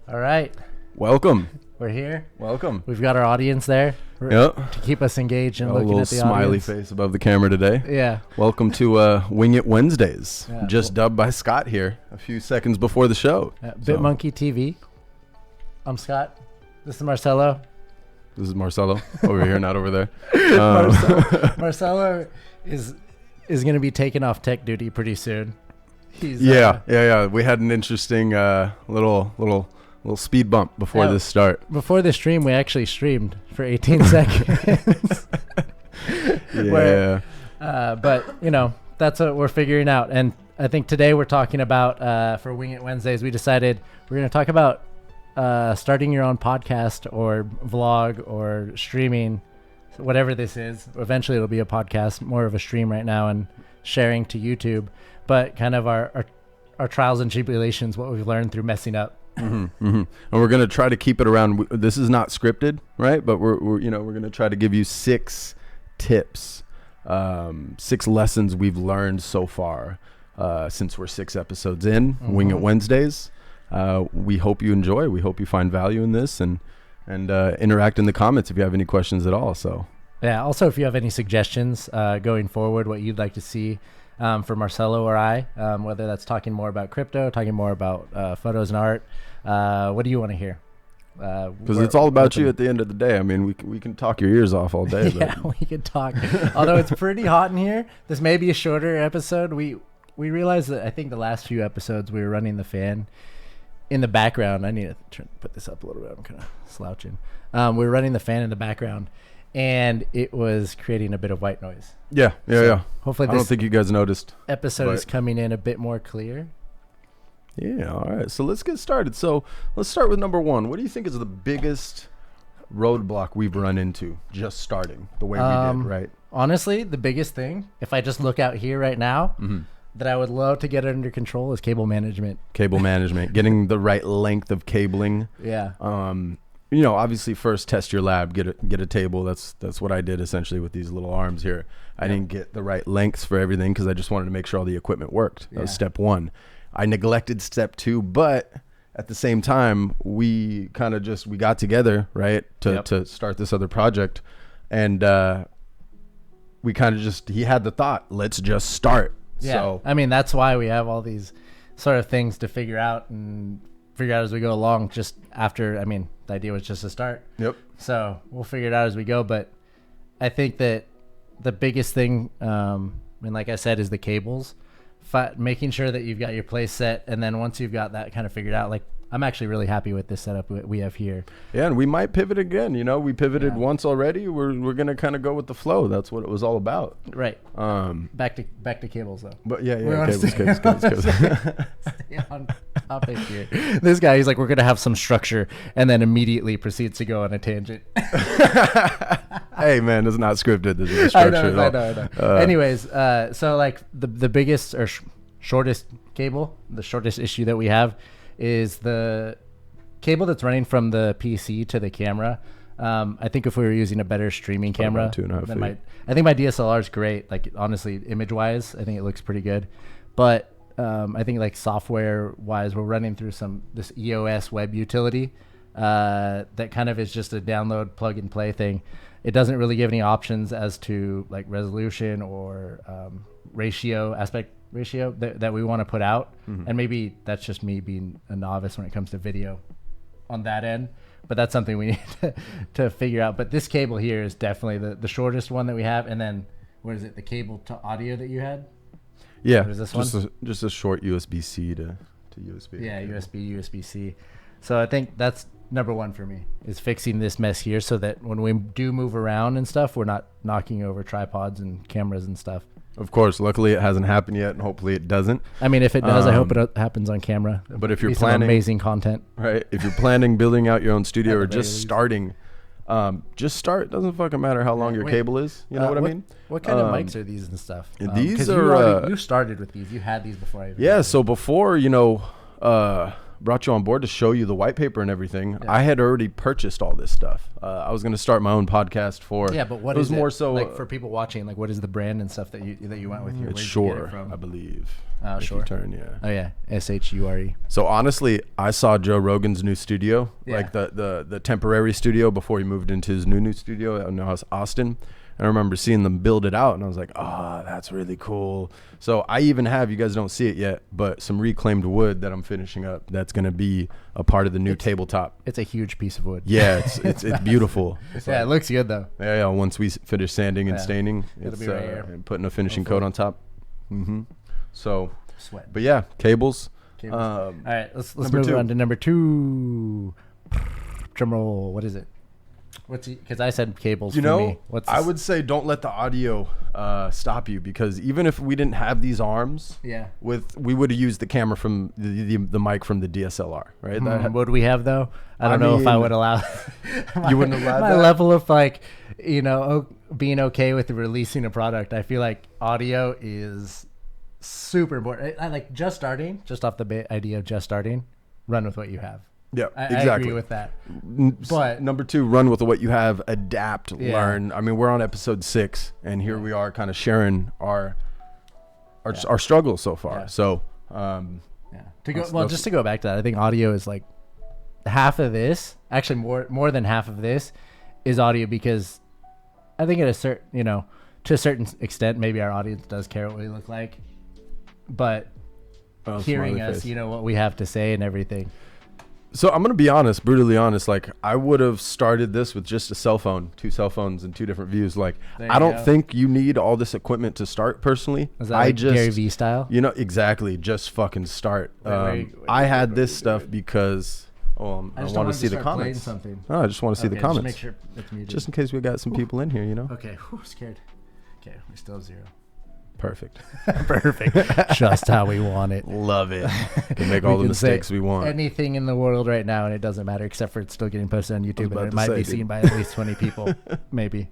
All right. Welcome. We're here. Welcome. We've got our audience there to keep us engaged and looking at the smiley audience. face above the camera today. Yeah. Welcome to Wing It Wednesdays. Yeah. Just dubbed by Scott here a few seconds before the show. Bitmonkey TV. I'm Scott. This is Marcelo. This is Marcelo over here, not over there. Marcelo is going to be taking off tech duty pretty soon. He's yeah. We had an interesting little speed bump before this start. Before the stream, we actually streamed for 18 seconds. Yeah. But, you know, that's what we're figuring out. And I think today we're talking about, for Wing It Wednesdays, we decided we're going to talk about starting your own podcast or vlog or streaming, whatever this is. Eventually it'll be a podcast, more of a stream right now, and sharing to YouTube. But kind of our trials and tribulations, what we've learned through messing up. And we're going to try to keep it around. This is not scripted, right? But we're going to try to give you 6 tips, 6 lessons we've learned so far since we're 6 episodes in Wing It Wednesdays. We hope you enjoy. We hope you find value in this and interact in the comments if you have any questions at all. So yeah. Also, if you have any suggestions going forward, what you'd like to see for Marcelo or I, whether that's talking more about crypto, talking more about photos and art. What do you want to hear? Because it's all about you at the end of the day. I mean, we can talk your ears off all day. Yeah, we can talk. Although it's pretty hot in here, this may be a shorter episode. We realized that I think the last few episodes we were running the fan in the background. I need to put this up a little bit. I'm kind of slouching. We were running the fan in the background, and it was creating a bit of white noise. Yeah. Hopefully I don't think you guys noticed. Episode is coming in a bit more clear. Yeah, all right. So let's get started. So let's start with number 1. What do you think is the biggest roadblock we've run into just starting the way we did, right? Honestly, the biggest thing, if I just look out here right now, that I would love to get under control is cable management. Cable management, getting the right length of cabling. Yeah. Obviously first test your lab, get a table. That's what I did essentially with these little arms here. I didn't get the right lengths for everything because I just wanted to make sure all the equipment worked. That was step 1. I neglected step 2, but at the same time, we kind of we got together, right, to start this other project. And we kind of he had the thought, let's just start. Yeah. So, I mean, that's why we have all these sort of things to figure out as we go along. Just after, the idea was just to start. Yep. So we'll figure it out as we go. But I think that the biggest thing, like I said, is the cables. Making sure that you've got your place set, and then once you've got that kind of figured out, like I'm actually really happy with this setup we have here. Yeah, and we might pivot again. We pivoted once already. We're gonna kind of go with the flow. That's what it was all about. Right. Back to cables though. But yeah, cables. Stay on topic here. This guy, he's like, we're gonna have some structure, and then immediately proceeds to go on a tangent. Hey man, it's not scripted. This is structure. I know. Anyways, so like the biggest or shortest cable, the shortest issue that we have is the cable that's running from the PC to the camera. I think if we were using a better streaming camera, 2.5 feet. I think my DSLR is great. Like honestly, image wise, I think it looks pretty good. But I think like software wise, we're running through this EOS web utility that kind of is just a download plug and play thing. It doesn't really give any options as to like resolution or aspect ratio that we want to put out. And maybe that's just me being a novice when it comes to video on that end, but that's something we need to figure out. But this cable here is definitely the shortest one that we have. And then what is it, the cable to audio that you had? Yeah, what is this one? Just a short USB-C to USB. Yeah, USB-C. So I think that's number 1 for me, is fixing this mess here so that when we do move around and stuff, we're not knocking over tripods and cameras and stuff. Of course, luckily it hasn't happened yet, and hopefully it doesn't. If it does, I hope it happens on camera. But if you're planning amazing content, right? If you're planning building out your own studio or just starting, just start. Doesn't fucking matter how long your cable is. You know what I mean? What kind of mics are these and stuff? These are. You started with these. You had these before I. So before brought you on board to show you the white paper and everything, I had already purchased all this stuff. I was going to start my own podcast for. Yeah, but what it is was more it? so Like for people watching, like what is the brand and stuff that you went with here? It's Where'd you get Shure, it from? I believe. Oh, If you Shure. turn, yeah. Oh yeah, SHURE. So honestly, I saw Joe Rogan's new studio, like the temporary studio before he moved into his new studio out in Austin. And I remember seeing them build it out, and I was like, "Oh, that's really cool." So I even have, you guys don't see it yet, but some reclaimed wood that I'm finishing up. That's gonna be a part of the new tabletop. It's a huge piece of wood. Yeah, it's beautiful. It's Yeah, it looks good though. yeah. Once we finish sanding and staining, It'll it's be right here. and putting a finishing coat on top. So, Sweat. but yeah, cables. All right, let's number move 2. on to number 2. Drum roll. What is it? Because I said cables. You for know, me. What's I this? would say don't let the audio stop you, because even if we didn't have these arms, we would have used the camera from the mic from the DSLR, right? That, Would we have though? I don't know if I would allow. You wouldn't allow my that? level of like, being okay with releasing a product. I feel like audio is super important. I like just off the idea of just starting. Run with what you have. Yeah, I exactly. agree with that. But number 2, run with what you have, adapt, learn. I mean, we're on episode 6, and here we are, kind of sharing our struggles so far. So, to go back to that, I think audio is like half of this. Actually, more than half of this is audio, because I think to a certain extent, maybe our audience does care what we look like, but hearing us, what we have to say and everything. So I'm going to be honest, brutally honest. Like, I would have started this with just a cell phone, 2 cell phones and 2 different views. Like, I don't think you need all this equipment to start personally. Is that like Gary Vee style? Exactly. Just fucking start. I had this stuff because I want to see the comments. I just want to see the comments. Just make sure it's muted. Just in case we got some people in here, Okay. Scared. Okay. We still have 0. Perfect. Perfect. Just how we want it. Love it. Can make all the mistakes we want. Anything in the world right now, and it doesn't matter, except for it's still getting posted on YouTube, and it might be seen by at least 20 people, maybe.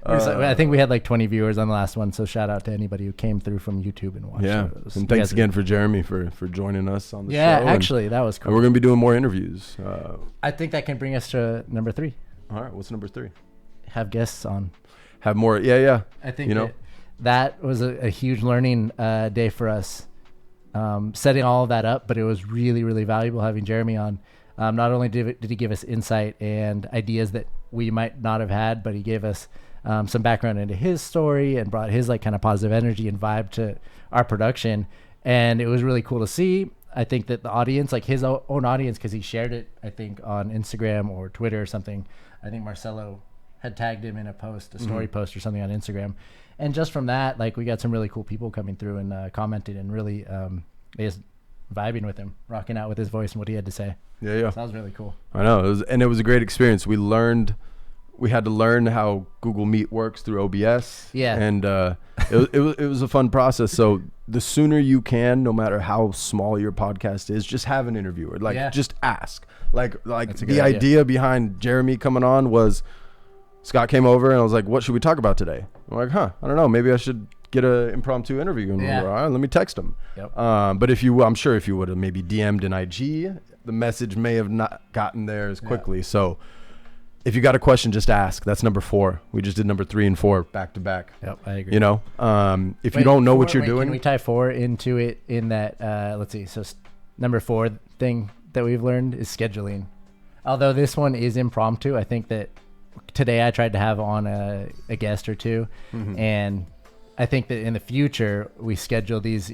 I think we had like 20 viewers on the last one, so shout out to anybody who came through from YouTube and watched. Yeah, and thanks again for Jeremy for joining us on the show. Yeah, actually, that was cool. And we're gonna be doing more interviews. I think that can bring us to number 3. All right, what's number 3? Have guests on. Have more. Yeah. I think that was a huge learning day for us, setting all of that up, but it was really, really valuable having Jeremy on. Not only did he give us insight and ideas that we might not have had, but he gave us some background into his story and brought his like kind of positive energy and vibe to our production. And it was really cool to see. I think that the audience, like his own audience, because he shared it, I think, on Instagram or Twitter or something. I think Marcelo had tagged him in a story post or something on Instagram. And just from that, like we got some really cool people coming through and commenting and really just vibing with him, rocking out with his voice and what he had to say. Yeah. So that was really cool. I know. It was a great experience. We had to learn how Google Meet works through OBS. Yeah. And it was a fun process. So the sooner you can, no matter how small your podcast is, just have an interviewer. Like, just ask. Like the idea behind Jeremy coming on was, Scott came over and I was like, what should we talk about today? I'm like, I don't know. Maybe I should get an impromptu interview. And all right, let me text him. Yep. But I'm sure if you would have maybe DM'd an IG, the message may have not gotten there as quickly. So if you got a question, just ask. That's number 4. We just did number 3 and 4 back to back. Yep, I agree. If you don't know what you're doing. Can we tie 4 into it in that, let's see. So number 4 thing that we've learned is scheduling. Although this one is impromptu, I think that today I tried to have on a guest or 2, and I think that in the future we schedule these,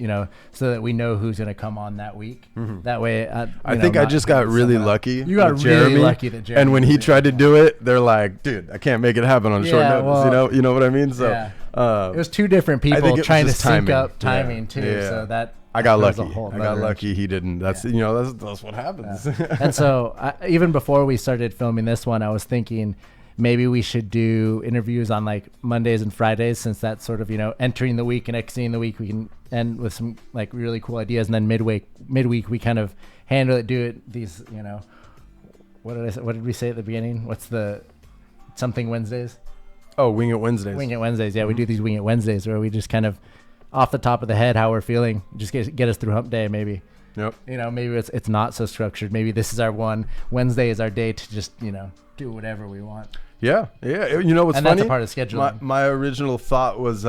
so that we know who's going to come on that week. That way, I think I just got really lucky. You got really lucky that Jeremy. And when he tried to do it, they're like, "Dude, I can't make it happen on short notice." You know what I mean? So it was 2 different people trying to sync up timing too. Yeah. So that I got lucky. He didn't. That's that's what happens. And so even before we started filming this one, I was thinking, maybe we should do interviews on like Mondays and Fridays, since that's sort of, entering the week and exiting the week. We can end with some like really cool ideas. And then midweek we kind of do these, what did we say at the beginning? What's the something Wednesdays? Oh, Wing It Wednesdays. Wing It Wednesdays. Yeah, we do these Wing It Wednesdays where we just kind of off the top of the head how we're feeling, just get us through hump day maybe. Yep. You know, maybe it's not so structured. Maybe this is our one. Wednesday is our day to just, you know, do whatever we want. Yeah. You know what's and funny? That's a part of scheduling. My original thought was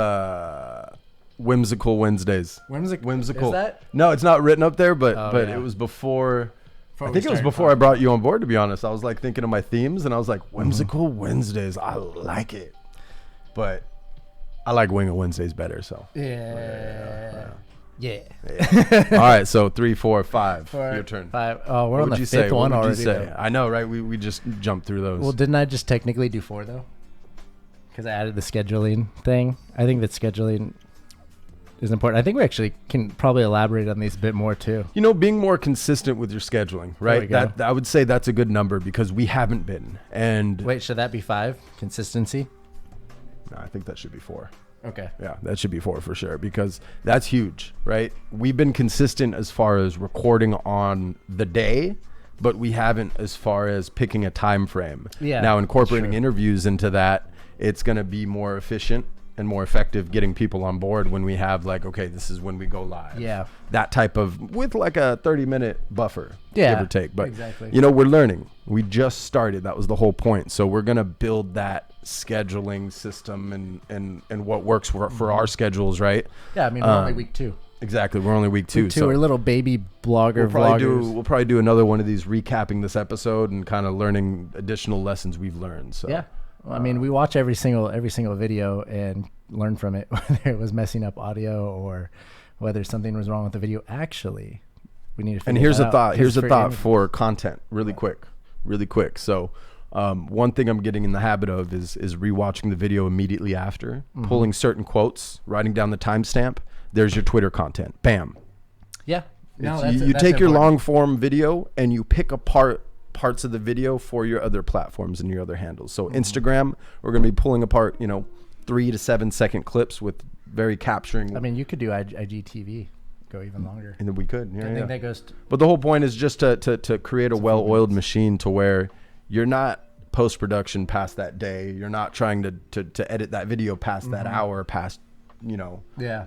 Whimsical Wednesdays. Whimsical. Is that? No, it's not written up there, but yeah. it was before. I think it was before I brought you on board, to be honest. I was like thinking of my themes, and I was like, Whimsical Wednesdays. I like it. But I like Wing of Wednesdays better, so. Yeah. All right, so 3, 4, 5. Your turn. 5. Oh, we're on the fifth one already. Though. I know, right? We just jumped through those. Well, didn't I just technically do 4 though? Because I added the scheduling thing. I think that scheduling is important. I think we actually can probably elaborate on these a bit more too. You know, being more consistent with your scheduling, right? That I would say that's a good number because we haven't been. And wait, should that be 5? Consistency? No, I think that should be 4. Okay. Yeah, that should be 4 for sure because that's huge, right? We've been consistent as far as recording on the day, but we haven't as far as picking a time frame. Yeah. Now incorporating interviews into that, it's going to be more efficient and more effective getting people on board when we have like, okay, this is when we go live. Yeah. That type of, with like a 30-minute buffer, give or take. But, exactly. You know, we're learning. We just started. That was the whole point. So we're going to build that scheduling system and what works for our schedules, right? Yeah, I mean, we're only week 2. Exactly. We're only week 2. So we're little baby vloggers. We'll probably do another one of these recapping this episode and kind of learning additional lessons we've learned. So yeah. Well, I mean, we watch every single video and learn from it, whether it was messing up audio or whether something was wrong with the video. Actually, we need to figure And here's that a thought. out. Here's a thought for content, really quick. So, one thing I'm getting in the habit of is rewatching the video immediately after, pulling certain quotes, writing down the timestamp. There's your Twitter content. Bam. Yeah. No, you take your long form video and you pick apart parts of the video for your other platforms and your other handles. So Instagram, we're going to be pulling apart, 3 to 7 second clips with very capturing. I mean, you could do IGTV, go even longer. And then we could. Yeah, I think that goes. But the whole point is just to create a well-oiled machine to where you're not post-production past that day. You're not trying to edit that video past that hour, past, Yeah.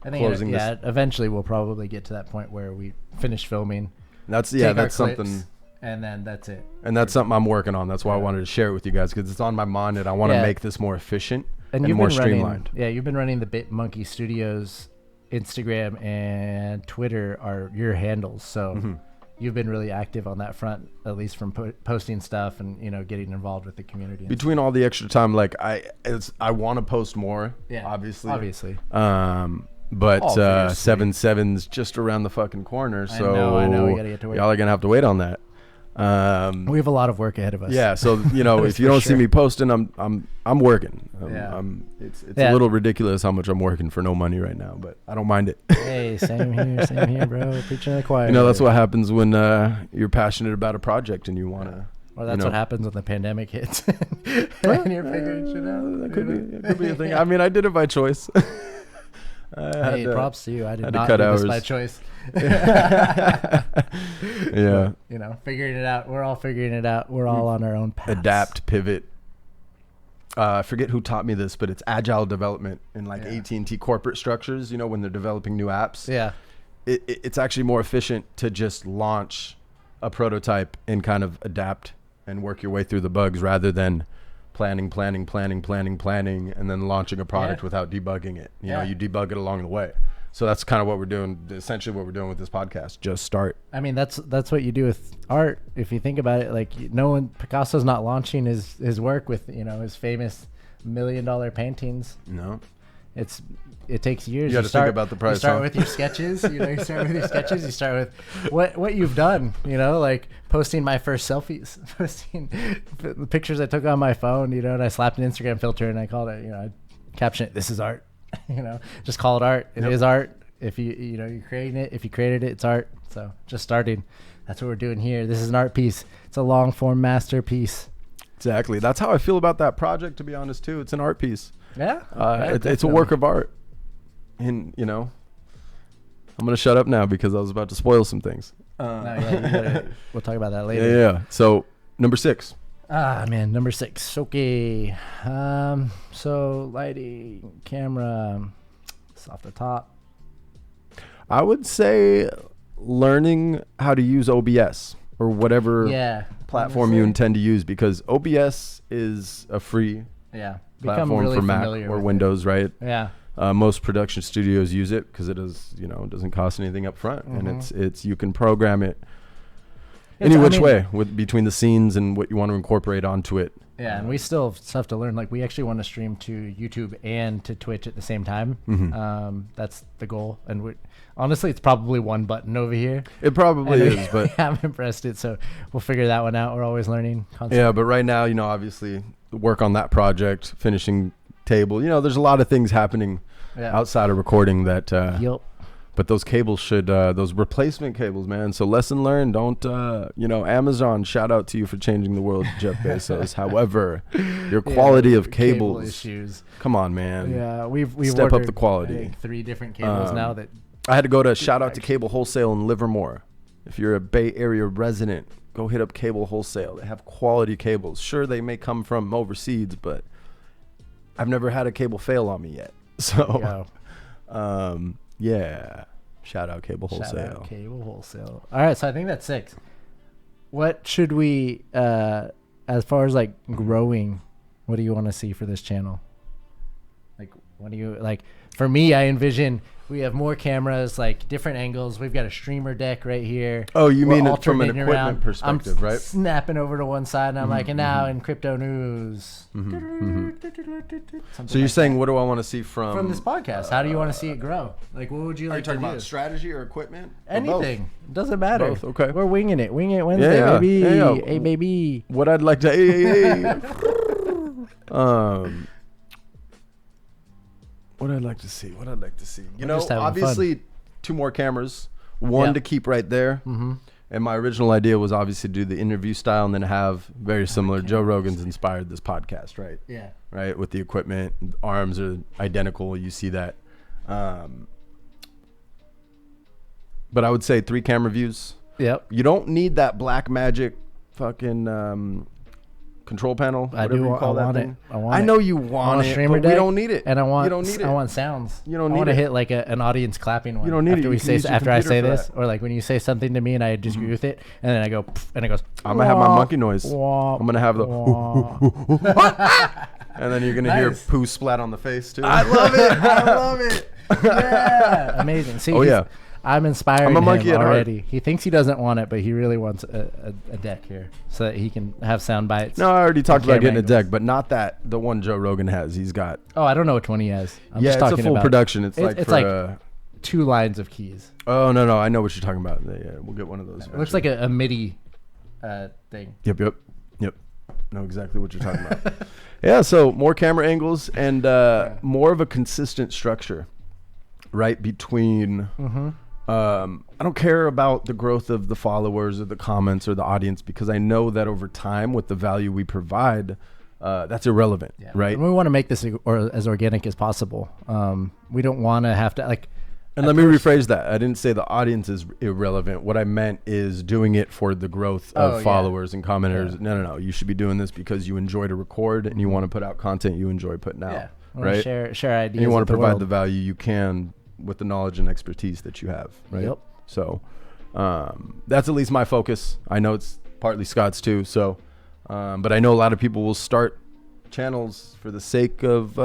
I think eventually we'll probably get to that point where we finish filming. That's something. And then that's it. And that's something I'm working on. That's why I wanted to share it with you guys because it's on my mind and I want to make this more efficient and more streamlined. You've been running the Bitmonkey Studios Instagram and Twitter are your handles. So you've been really active on that front, at least from posting stuff and, getting involved with the community. Between all the extra time, like I want to post more, obviously. But 7/7's just around the fucking corner. So I know. We gotta get to work. Y'all are going to have to wait on that. We have a lot of work ahead of us. Yeah, so if you don't see me posting, I'm working. It's a little ridiculous how much I'm working for no money right now, but I don't mind it. Hey, same here, bro. Preaching to the choir. That's what happens when you're passionate about a project and you want to. Well, that's what happens when the pandemic hits and you're figuring shit out. That could be a thing. I mean, I did it by choice. Hey, props to you. I did not cut do hours. this by choice. Yeah. Figuring it out. We're all figuring it out. We're all on our own paths. Adapt, pivot. I forget who taught me this, but it's agile development in AT&T corporate structures, when they're developing new apps. Yeah. It's actually more efficient to just launch a prototype and kind of adapt and work your way through the bugs rather than planning, and then launching a product without debugging it. You debug it along the way. So that's kind of what we're doing, essentially what we're doing with this podcast. Just start. I mean, that's what you do with art. If you think about it, like Picasso's not launching his work with, his famous $1 million paintings. No. It takes years. You got to think about the price. You start with your sketches. You start with your sketches. You start with what you've done. Like posting my first selfies, posting the pictures I took on my phone. And I slapped an Instagram filter and I called it. I captioned it. This is art. Just call it art. It is art. If you're creating it. If you created it, it's art. So just starting. That's what we're doing here. This is an art piece. It's a long form masterpiece. Exactly. That's how I feel about that project. To be honest, too, it's an art piece. Yeah. It's a work of art. And I'm gonna shut up now because I was about to spoil some things. We'll talk about that later. Yeah. So number 6. Number 6. Okay. So lighting, camera, it's off the top. I would say learning how to use OBS or whatever platform you intend to use, because OBS is a free platform really for Mac or Windows, right? Yeah. Most production studios use it because it it doesn't cost anything up front, and it's you can program it any which way between the scenes and what you want to incorporate onto it. Yeah, and we still have stuff to learn. Like, we actually want to stream to YouTube and to Twitch at the same time. That's the goal. And honestly, it's probably one button over here. It probably is, but we haven't pressed it, so we'll figure that one out. We're always learning constantly. Yeah, but right now, obviously, work on that project, finishing table. There's a lot of things happening outside of recording that. But those cables those replacement cables, man. So lesson learned. Don't, Amazon, shout out to you for changing the world, Jeff Bezos. However, your quality of cables. Cable issues. Come on, man. Yeah, we've step up the quality. I think 3 different cables now that. I had to go to shout out to Cable Wholesale in Livermore. If you're a Bay Area resident, go hit up Cable Wholesale. They have quality cables. Sure, they may come from overseas, but I've never had a cable fail on me yet. So, yeah. Shout out Cable Wholesale. Shout out Cable Wholesale. All right, so I think that's 6. What should we, as far as like growing, what do you want to see for this channel? Like, what do you like? For me, I envision we have more cameras, like different angles. We've got a streamer deck right here. Oh, you mean it from an equipment perspective, right? Snapping over to one side, and I'm like, and now in crypto news. So you're saying, what do I want to see from this podcast? How do you want to see it grow? Like, what would you like to do? Are you talking about strategy or equipment? Anything. It doesn't matter. Both, okay. We're winging it. Wing it Wednesday, baby. Hey, baby. What I'd like to... What I'd like to see. Obviously, 2 more cameras. One to keep right there. And my original idea was obviously to do the interview style and then have very similar. Joe Rogan's inspired this podcast, right? Yeah. Right, with the equipment. Arms are identical. You see that. But I would say 3 camera views. Yep. You don't need that black magic fucking... control panel, I know you want it, but we don't need it. And I want sounds. You don't need I want to it. hit like an audience clapping one. You don't need after I say this, or like when you say something to me and I disagree with it, and then I go and it goes. I'm gonna have my monkey noise. I'm gonna have the. And then you're gonna hear poo splat on the face too. I love it. Yeah, amazing. See, I'm inspiring him already. He thinks he doesn't want it, but he really wants a deck here so that he can have sound bites. No, I already talked about getting a deck, but not the one Joe Rogan has. He's got. Oh, I don't know which one he has. I'm just it's talking a full about production. It's like 2 lines of keys. Oh no, I know what you're talking about. Yeah, we'll get one of those. It looks like a MIDI thing. Yep. Know exactly what you're talking about. Yeah, so more camera angles and more of a consistent structure, right between. I don't care about the growth of the followers or the comments or the audience, because I know that over time, with the value we provide, that's irrelevant, right? And we want to make this as organic as possible. We don't want to have to like. And let me rephrase that. I didn't say the audience is irrelevant. What I meant is doing it for the growth of followers and commenters. Yeah. No. You should be doing this because you enjoy to record and you want to put out content you enjoy putting out, right? Share ideas. And you want to provide the value you can with the knowledge and expertise that you have, right? Yep. So that's at least my focus. I know it's partly Scott's too. So, but I know a lot of people will start channels for the sake of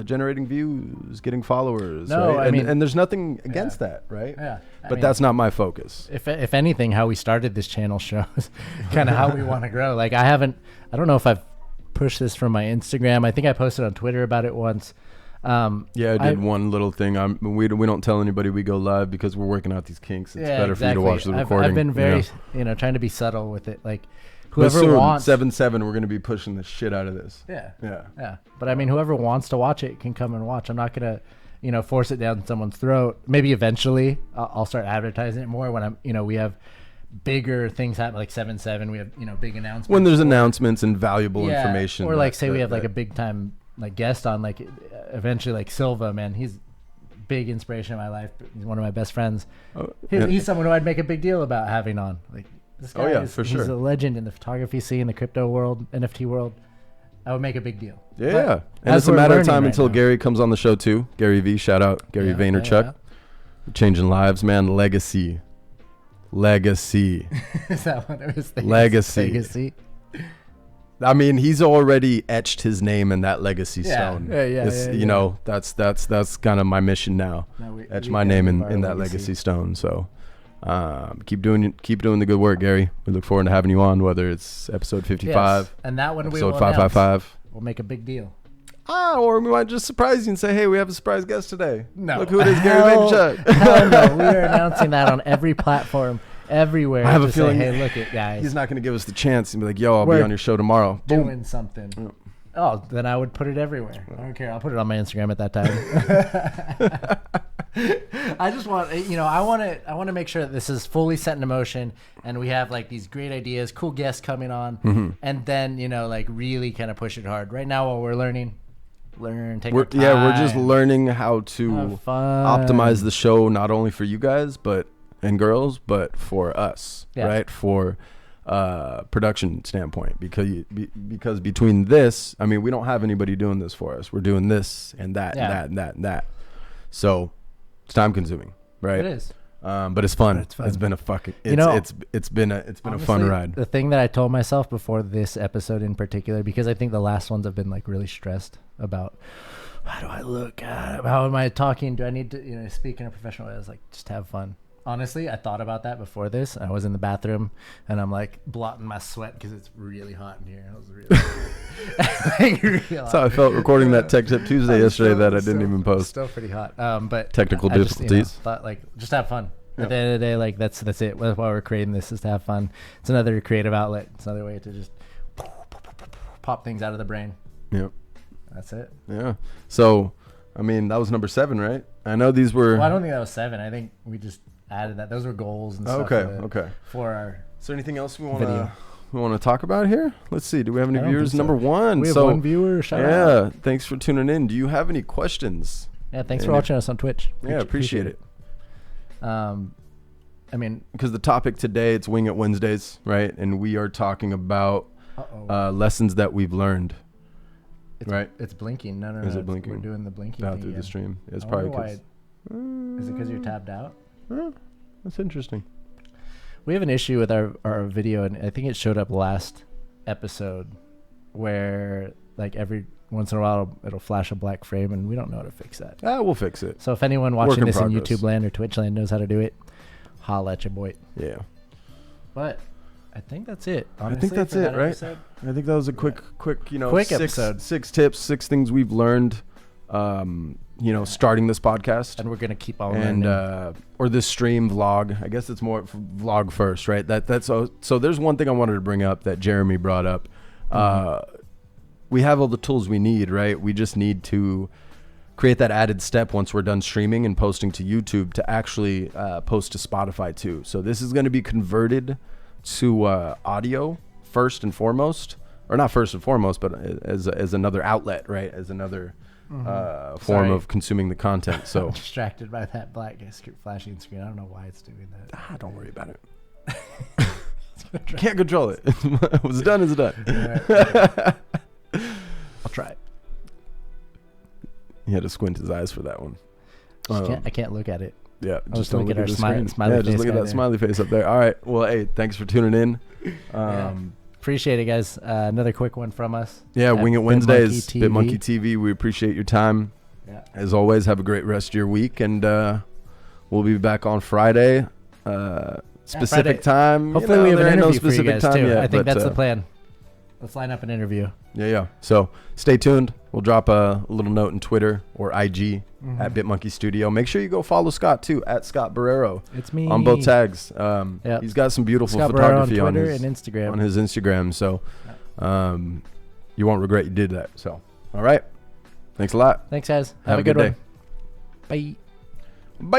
generating views, getting followers. No, right? I mean, and there's nothing against that, right? Yeah. But that's not my focus. If anything, how we started this channel shows kind of how we want to grow. Like I don't know if I've pushed this from my Instagram. I think I posted on Twitter about it once. I did one little thing. We don't tell anybody we go live because we're working out these kinks. It's better for you to watch the recording. I've been very, trying to be subtle with it. Like whoever wants 7/7, we're going to be pushing the shit out of this. Yeah. But I mean, whoever wants to watch it can come and watch. I'm not going to, force it down someone's throat. Maybe eventually I'll start advertising it more when we have bigger things happen, like 7/7. We have, big announcements. When there's announcements and valuable information. Or like, say we have like a big time like guest on, like eventually, like Silva, man, he's big inspiration in my life. He's one of my best friends. He's someone who I'd make a big deal about having on. Like this guy for sure. He's a legend in the photography scene, the crypto world, NFT world. I would make a big deal. Yeah. And it's a matter of time until Gary comes on the show too. Gary V, shout out Gary Vaynerchuk. Changing lives, man. Legacy. Legacy. Is that what it was? Legacy. I mean, he's already etched his name in that legacy stone. You know, that's kind of my mission now. Etch my name in that legacy stone. So keep doing the good work, Gary. We look forward to having you on, whether it's episode 55, and that one episode 555. We'll make a big deal. Or we might just surprise you and say, hey, we have a surprise guest today. No. Look who it is, Gary Vaynerchuk. Hell no. We are announcing that on every platform, everywhere. I have a feeling, hey, look it, guys. He's not going to give us the chance and be like, yo, I'll be on your show tomorrow. Doing something. Yeah. Oh, then I would put it everywhere. I don't care. I'll put it on my Instagram at that time. I just want, I want to make sure that this is fully set in motion, and we have like these great ideas, cool guests coming on, and then like really kind of push it hard. Right now, while we're learning, take our time. Yeah, we're just learning how to optimize the show, not only for you guys and girls, but for us, right? For production standpoint, because between this, I mean, we don't have anybody doing this for us. We're doing this and that and that and that and that. So it's time consuming, right? It is. But it's fun. It's been a fucking it's been a fun ride. The thing that I told myself before this episode in particular, because I think the last ones have been like really stressed about how do I look, how am I talking, do I need to speak in a professional way? I was like, just have fun. Honestly, I thought about that before this. I was in the bathroom and I'm like blotting my sweat because it's really hot in here. I was really That's how I felt recording that Tech Tip Tuesday yesterday that I didn't even post. Still pretty hot. But technical difficulties. Thought just have fun. At the end of the day, like that's it. That's why we're creating this, is to have fun. It's another creative outlet. It's another way to just pop things out of the brain. Yep. That's it. Yeah. So, I mean, that was number 7, right? I know these were. Well, I don't think that was 7. I think we just added that. Those were goals and stuff. Okay. For our. Is there anything else we want to talk about here? Let's see. Do we have any viewers? Number 1. We have one viewer. Shout out. Yeah. Thanks for tuning in. Do you have any questions? Yeah. Thanks for watching us on Twitch. Appreciate it. I mean, because the topic today, it's Wing It Wednesdays, right? And we are talking about lessons that we've learned. Right? It's blinking. No. Is it blinking? We're doing the blinking thing through the stream. It's probably because. Is it because you're tabbed out? That's interesting. We have an issue with our video, and I think it showed up last episode, where like every once in a while it'll flash a black frame, and we don't know how to fix that. We'll fix it. So if anyone watching this in YouTube land or Twitch land knows how to do it, holla at your boy. Yeah. But I think that's it. Honestly, I think that's it, right? Episode. I think that was a quick episode. 6 tips, 6 things we've learned. Starting this podcast, and we're gonna keep on learning. Or this stream vlog. I guess it's more vlog first, right? That's so. There's one thing I wanted to bring up that Jeremy brought up. We have all the tools we need, right? We just need to create that added step once we're done streaming and posting to YouTube to actually post to Spotify too. So this is going to be converted to audio first and foremost, or not first and foremost, but as another outlet, right? As another form of consuming the content. So I'm distracted by that black flashing screen. I don't know why it's doing that. Don't worry about it. Can't control it. What's done is done. Right. I'll try it. He had to squint his eyes for that one. I can't look at it. Yeah, just don't look at our smiley face. Just look at that smiley face up there. All right. Well, hey, thanks for tuning in. Appreciate it, guys. Another quick one from us. Yeah, Wing It Wednesdays, Bitmonkey TV. We appreciate your time. Yeah. As always, have a great rest of your week, and we'll be back on Friday. Specific time. Hopefully, we have an interview for you guys too. I think that's the plan. Let's line up an interview. Yeah. So stay tuned. We'll drop a little note in Twitter or IG at Bitmonkey Studio. Make sure you go follow Scott too at Scott Barrero. It's me on both tags. He's got some beautiful photography on Twitter and Instagram. On his Instagram. So you won't regret you did that. So all right. Thanks a lot. Thanks, guys. Have a good day. Bye. Bye.